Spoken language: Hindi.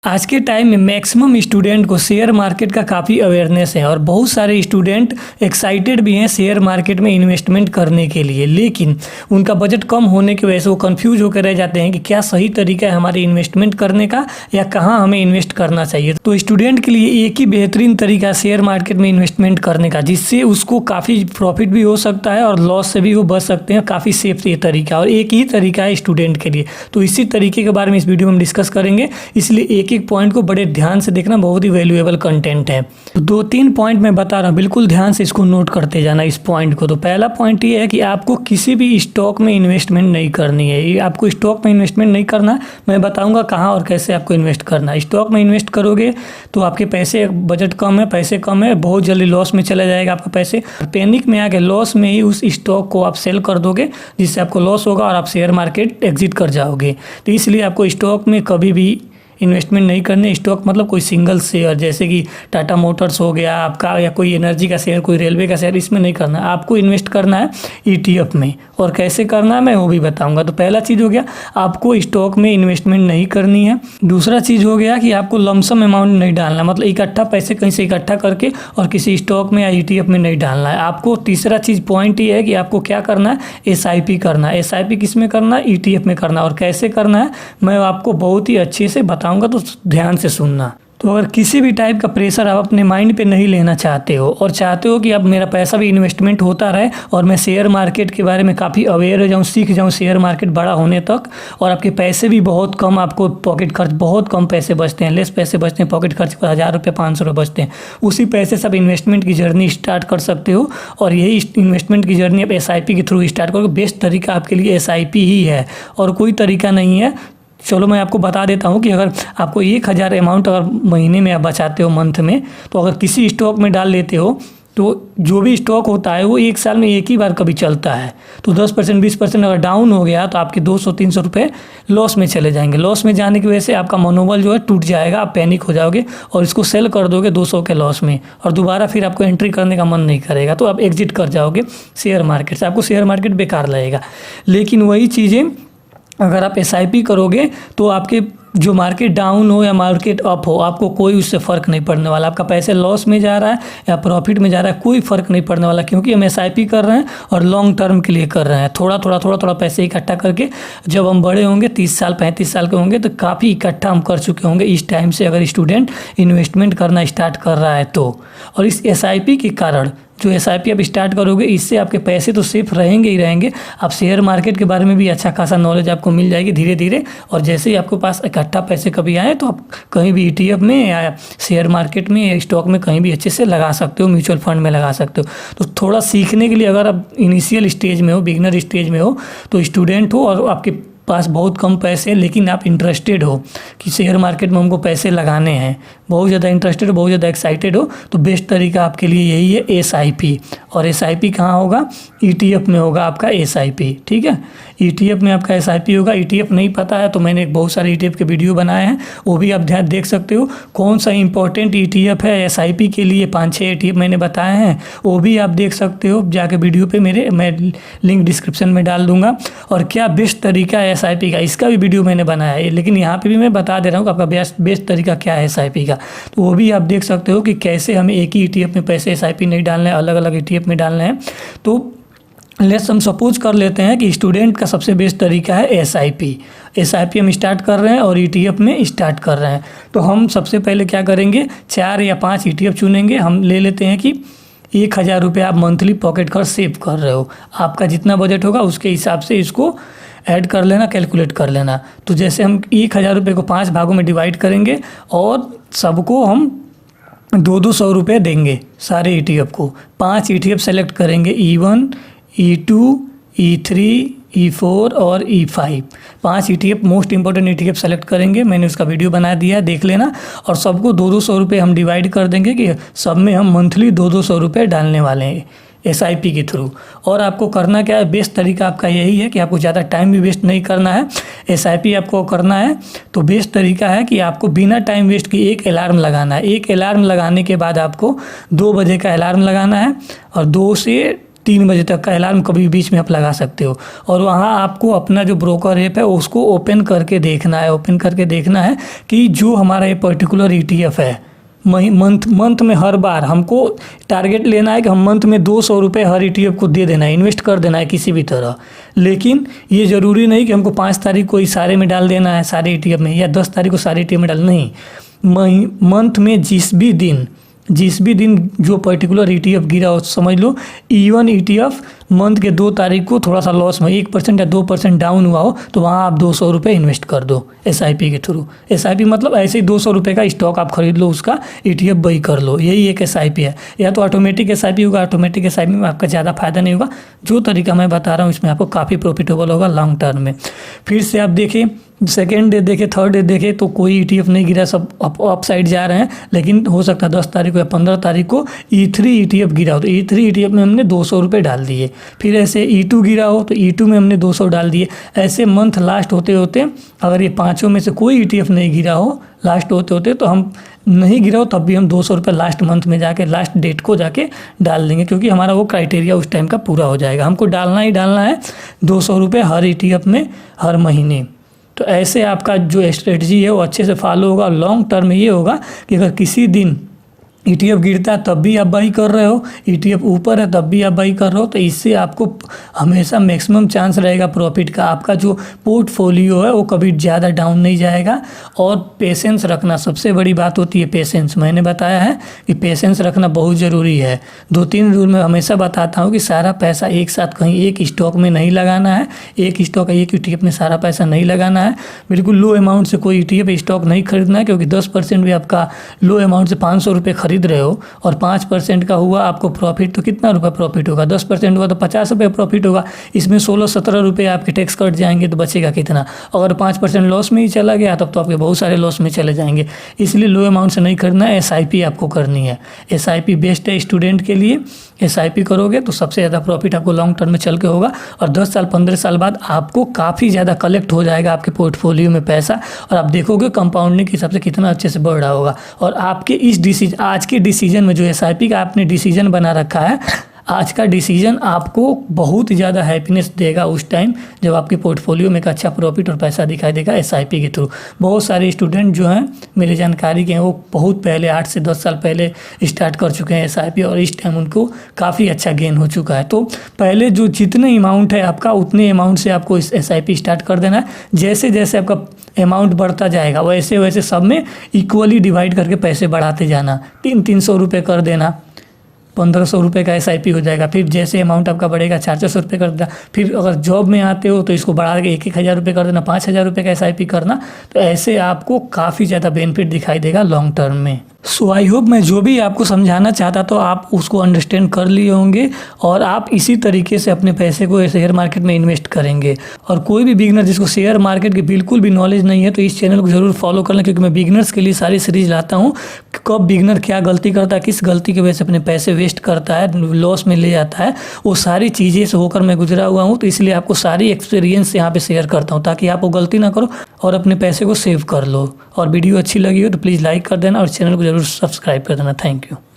आज के टाइम में मैक्सिमम स्टूडेंट को शेयर मार्केट का काफ़ी अवेयरनेस है और बहुत सारे स्टूडेंट एक्साइटेड भी हैं शेयर मार्केट में इन्वेस्टमेंट करने के लिए, लेकिन उनका बजट कम होने की वजह से वो कंफ्यूज होकर रह जाते हैं कि क्या सही तरीका है हमारे इन्वेस्टमेंट करने का या कहाँ हमें इन्वेस्ट करना चाहिए। तो स्टूडेंट के लिए एक ही बेहतरीन तरीका शेयर मार्केट में इन्वेस्टमेंट करने का, जिससे उसको काफ़ी प्रॉफिट भी हो सकता है और लॉस से भी वो बच सकते हैं। काफ़ी सेफ ये तरीका और एक ही तरीका है स्टूडेंट के लिए। तो इसी तरीके के बारे में इस वीडियो में हम डिस्कस करेंगे, इसलिए एक पॉइंट को बड़े ध्यान से देखना, बहुत ही वैल्यूएबल कंटेंट है। तो 2-3 पॉइंट मैं बता रहा हूँ, बिल्कुल ध्यान से इसको नोट करते जाना इस पॉइंट को। तो पहला पॉइंट ये है कि आपको किसी भी स्टॉक में इन्वेस्टमेंट नहीं करनी है। ये आपको स्टॉक में इन्वेस्टमेंट नहीं करना, मैं बताऊंगा कहाँ और कैसे आपको इन्वेस्ट करना है। स्टॉक में इन्वेस्ट करोगे तो आपके पैसे, बजट कम है, पैसे कम है, बहुत जल्दी लॉस में चला जाएगा आपका पैसे। पैनिक में आके लॉस में ही उस स्टॉक को आप सेल कर दोगे, जिससे आपको लॉस होगा और आप शेयर मार्केट एग्जिट कर जाओगे। तो इसलिए आपको स्टॉक में कभी भी इन्वेस्टमेंट नहीं करने। स्टॉक मतलब कोई सिंगल शेयर, जैसे कि टाटा मोटर्स हो गया आपका, या कोई एनर्जी का शेयर, कोई रेलवे का शेयर, इसमें नहीं करना। आपको इन्वेस्ट करना है ETF में, और कैसे करना है मैं वो भी बताऊंगा। तो पहला चीज़ हो गया, आपको स्टॉक में इन्वेस्टमेंट नहीं करनी है। दूसरा चीज़ हो गया कि आपको लमसम अमाउंट नहीं डालना, मतलब इकट्ठा पैसे कहीं से इकट्ठा करके और किसी स्टॉक में या ETF में नहीं डालना है आपको। तीसरा चीज़ पॉइंट ये है कि आपको क्या करना है, SIP करना है। SIP किस में करना है, ETF में करना है। और कैसे करना है मैं आपको बहुत ही अच्छे से बताऊंगा, तो ध्यान से सुनना। तो अगर किसी भी टाइप का प्रेशर आप अपने माइंड पे नहीं लेना चाहते हो और चाहते हो कि अब मेरा पैसा भी इन्वेस्टमेंट होता रहे और मैं शेयर मार्केट के बारे में काफ़ी अवेयर हो जाऊँ, सीख जाऊँ शेयर मार्केट बड़ा होने तक, और आपके पैसे भी बहुत कम, आपको पॉकेट खर्च बहुत कम पैसे बचते हैं, लेस पैसे बचते हैं, पॉकेट खर्च 1000 रुपये 500 रुपये बचते हैं, उसी पैसे से आप इन्वेस्टमेंट की जर्नी स्टार्ट कर सकते हो। और यही इन्वेस्टमेंट की जर्नी आप SIP के थ्रू स्टार्ट करोगे। बेस्ट तरीका आपके लिए SIP ही है और कोई तरीका नहीं है। चलो मैं आपको बता देता हूँ कि अगर आपको 1000 अमाउंट अगर महीने में आप बचाते हो, मंथ में, तो अगर किसी स्टॉक में डाल लेते हो तो जो भी स्टॉक होता है वो एक साल में एक ही बार कभी चलता है। तो 10% 20% अगर डाउन हो गया तो आपके 200-300 रुपये लॉस में चले जाएंगे। लॉस में जाने की वजह से आपका मनोबल जो है टूट जाएगा, आप पैनिक हो जाओगे और इसको सेल कर दोगे 200 के लॉस में, और दोबारा फिर आपको एंट्री करने का मन नहीं करेगा, तो आप एग्जिट कर जाओगे शेयर मार्केट से। आपको शेयर मार्केट बेकार लगेगा। लेकिन वही चीज़ें अगर आप SIP करोगे तो आपके जो मार्केट डाउन हो या मार्केट अप हो, आपको कोई उससे फ़र्क नहीं पड़ने वाला। आपका पैसे लॉस में जा रहा है या प्रॉफिट में जा रहा है, कोई फ़र्क नहीं पड़ने वाला, क्योंकि हम SIP कर रहे हैं और लॉन्ग टर्म के लिए कर रहे हैं। थोड़ा थोड़ा पैसे इकट्ठा करके जब हम बड़े होंगे, 30 साल 35 साल के होंगे, तो काफ़ी इकट्ठा हम कर चुके होंगे इस टाइम से, अगर स्टूडेंट इन्वेस्टमेंट करना स्टार्ट कर रहा है तो। और इस SIP के कारण जो SIP आप स्टार्ट करोगे, इससे आपके पैसे तो सेफ रहेंगे ही रहेंगे। आप शेयर मार्केट के बारे में भी अच्छा खासा नॉलेज आपको मिल जाएगी धीरे धीरे। और जैसे ही आपके पास इकट्ठा पैसे कभी आए तो आप कहीं भी ETF में या शेयर मार्केट में या स्टॉक में कहीं भी अच्छे से लगा सकते हो, म्यूचुअल फंड में लगा सकते हो। तो थोड़ा सीखने के लिए, अगर आप इनिशियल स्टेज में हो, बिगिनर स्टेज में हो, तो स्टूडेंट हो और आपके पास बहुत कम पैसे हैं, लेकिन आप इंटरेस्टेड हो कि शेयर मार्केट में हमको पैसे लगाने हैं, बहुत ज़्यादा इंटरेस्टेड हो, बहुत ज़्यादा एक्साइटेड हो, तो बेस्ट तरीका आपके लिए यही है SIP। और SIP कहाँ होगा, ETF में होगा आपका SIP, ठीक है। ETF में आपका SIP होगा। ETF नहीं पता है तो मैंने बहुत सारे ETF के वीडियो बनाए हैं, वो भी आप ध्यान देख सकते हो। कौन सा इंपॉर्टेंट ETF है SIP के लिए, 5-6 ETF मैंने बताए हैं, वो भी आप देख सकते हो जाके वीडियो पे मेरे, मैं लिंक डिस्क्रिप्शन में डाल दूंगा। और क्या बेस्ट तरीका है SIP का, इसका भी वीडियो मैंने बनाया है, लेकिन यहाँ पे भी मैं बता दे रहा हूँ कि आपका बेस्ट तरीका क्या है SIP का। तो वो भी आप देख सकते हो कि कैसे हमें एक ही ETF में पैसे SIP नहीं डालना है, अलग अलग ETF में डालना है। तो लेट्स हम सपोज कर लेते हैं कि स्टूडेंट का सबसे बेस्ट तरीका है SIP हम स्टार्ट कर रहे हैं और ETF में स्टार्ट कर रहे हैं। तो हम सबसे पहले क्या करेंगे, 4 या 5 ETF चुनेंगे। हम ले लेते हैं कि 1000 रुपये आप मंथली पॉकेट खर्च सेव कर रहे हो। आपका जितना बजट होगा उसके हिसाब से इसको ऐड कर लेना, कैलकुलेट कर लेना। तो जैसे हम 1000 रुपये को 5 भागों में डिवाइड करेंगे और सबको हम 200 रुपये देंगे सारे ETF को। 5 ETF सेलेक्ट करेंगे, E1, E2, E3, E4 और E5। 5 ETF most important ETF select करेंगे, मैंने उसका वीडियो बना दिया है, देख लेना। और सबको 200 रुपये हम डिवाइड कर देंगे कि सब में हम मंथली 200 रुपये डालने वाले हैं SIP के थ्रू। और आपको करना क्या है, बेस्ट तरीका आपका यही है कि आपको ज़्यादा टाइम भी वेस्ट नहीं करना है। SIP आपको करना है तो बेस्ट तरीका है कि आपको बिना टाइम वेस्ट किए एक अलार्म लगाना है। एक अलार्म लगाने के बाद आपको 2 बजे का अलार्म लगाना है और 2 से 3 बजे तक का अलार्म कभी बीच में आप लगा सकते हो। और वहाँ आपको अपना जो ब्रोकर ऐप है उसको ओपन करके देखना है कि जो हमारा ये पर्टिकुलर ETF है मंथ में हर बार हमको टारगेट लेना है कि हम मंथ में 200 रुपये हर ETF को दे देना है, इन्वेस्ट कर देना है किसी भी तरह। लेकिन ये ज़रूरी नहीं कि हमको 5 तारीख को इस सारे में डाल देना है सारे ETF में, या 10 तारीख को सारे ETF में डाल, नहीं, मंथ में जिस भी दिन जो पर्टिकुलर ETF गिरा हो, समझ लो इवन ETF मंथ के 2 तारीख को थोड़ा सा लॉस में 1% या 2% डाउन हुआ हो तो वहाँ आप 200 रुपये इन्वेस्ट कर दो SIP के थ्रू। SIP मतलब ऐसे ही 200 रुपये का स्टॉक आप खरीद लो, उसका ETF बाई कर लो, यही एक SIP है। या तो ऑटोमेटिक SIP होगा, ऑटोमेटिक SIP में आपका ज़्यादा फायदा नहीं होगा। जो तरीका मैं बता रहा हूँ इसमें आपको काफ़ी प्रॉफिटेबल होगा लॉन्ग टर्म में। फिर से आप देखिए, सेकेंड डे देखे, थर्ड डे देखे तो कोई ETF नहीं गिरा, सब अप साइड जा रहे हैं। लेकिन हो सकता है 10 तारीख को या 15 तारीख को E3 ETF गिरा हो तो E3 ETF में हमने 200 रुपये डाल दिए। फिर ऐसे E2 गिरा हो तो E2 में हमने 200 डाल दिए। ऐसे मंथ लास्ट होते होते अगर ये पाँचों में से कोई ETF नहीं गिरा हो लास्ट होते होते तो हम नहीं गिरा हो तब भी हम 200 रुपये लास्ट मंथ में जाके लास्ट डेट को जाके डाल देंगे, क्योंकि हमारा वो क्राइटेरिया उस टाइम का पूरा हो जाएगा। हमको डालना ही डालना है 200 रुपये हर ETF में हर महीने। तो ऐसे आपका जो स्ट्रेटजी है वो अच्छे से फॉलो होगा। लॉन्ग टर्म में ये होगा कि अगर किसी दिन ETF गिरता है तब भी आप बाई कर रहे हो, ETF ऊपर है तब भी आप बाई कर रहे हो, तो इससे आपको हमेशा मैक्सिमम चांस रहेगा प्रॉफिट का। आपका जो पोर्टफोलियो है वो कभी ज़्यादा डाउन नहीं जाएगा। और पेशेंस रखना सबसे बड़ी बात होती है, पेशेंस। मैंने बताया है कि पेशेंस रखना बहुत ज़रूरी है। 2-3 रूल मैं हमेशा बताता हूँ कि सारा पैसा एक साथ कहीं एक स्टॉक में नहीं लगाना है, एक स्टॉक एक ETF में सारा पैसा नहीं लगाना है। बिल्कुल लो अमाउंट से कोई ETF स्टॉक नहीं खरीदना है, क्योंकि 10% भी आपका लो अमाउंट से 500 रुपये खरीद रहे हो और 5% का हुआ आपको प्रॉफिट, तो कितना रुपये प्रॉफिट होगा? 10% हुआ तो 50 रुपये प्रॉफिट होगा। इसमें 16-17 रुपये आपके टैक्स कट जाएंगे तो बचेगा कितना? अगर 5% लॉस में ही चला गया तब तो आपके बहुत सारे लॉस में चले जाएंगे। इसलिए लो अमाउंट से नहीं खरीदना है, SIP आपको करनी है। SIP बेस्ट है स्टूडेंट के लिए। SIP करोगे तो सबसे ज़्यादा प्रॉफिट आपको लॉन्ग टर्म में चल के होगा और 10 साल 15 साल बाद आपको काफ़ी ज़्यादा कलेक्ट हो जाएगा आपके पोर्टफोलियो में पैसा, और आप देखोगे कंपाउंडिंग के हिसाब से कितना अच्छे से बढ़ रहा होगा। और आपके इस आज के डिसीजन में जो SIP का आपने डिसीजन बना रखा है, आज का डिसीजन आपको बहुत ज़्यादा हैप्पीनेस देगा उस टाइम जब आपके पोर्टफोलियो में एक अच्छा प्रॉफिट और पैसा दिखाई देगा SIP के थ्रू। बहुत सारे स्टूडेंट जो हैं मेरी जानकारी के हैं वो बहुत पहले 8 से 10 साल पहले स्टार्ट कर चुके हैं SIP, और इस टाइम उनको काफ़ी अच्छा गेन हो चुका है। तो पहले जो जितने अमाउंट है आपका उतने अमाउंट से आपको इस SIP स्टार्ट कर देना है। जैसे जैसे आपका अमाउंट बढ़ता जाएगा वैसे वैसे सब में इक्वली डिवाइड करके पैसे बढ़ाते जाना। 300 रुपये कर देना, 1500 रुपये का SIP हो जाएगा। फिर जैसे अमाउंट आपका बढ़ेगा 400 रुपये कर देना। फिर अगर जॉब में आते हो तो इसको बढ़ा के 1,000 रुपये कर देना, 5,000 रुपये का SIP करना। तो ऐसे आपको काफ़ी ज़्यादा बेनिफिट दिखाई देगा लॉन्ग टर्म में। सो आई होप मैं जो भी आपको समझाना चाहता तो आप उसको अंडरस्टैंड कर लिए होंगे और आप इसी तरीके से अपने पैसे को शेयर मार्केट में इन्वेस्ट करेंगे। और कोई भी बिगनर जिसको शेयर मार्केट की बिल्कुल भी नॉलेज नहीं है तो इस चैनल को ज़रूर फॉलो कर लें, क्योंकि मैं बिगनर्स के लिए सारी सीरीज लाता हूँ। कब बिगनर क्या गलती करता है, किस गलती की वजह से अपने पैसे वेस्ट करता है, लॉस में ले जाता है, वो सारी चीज़ें से होकर मैं गुजरा हुआ हूँ। तो इसलिए आपको सारी एक्सपीरियंस यहाँ पे शेयर करता हूँ ताकि आप वो गलती ना करो और अपने पैसे को सेव कर लो। और वीडियो अच्छी लगी हो तो प्लीज़ लाइक कर देना और चैनल को ज़रूर सब्सक्राइब कर देना। Thank you.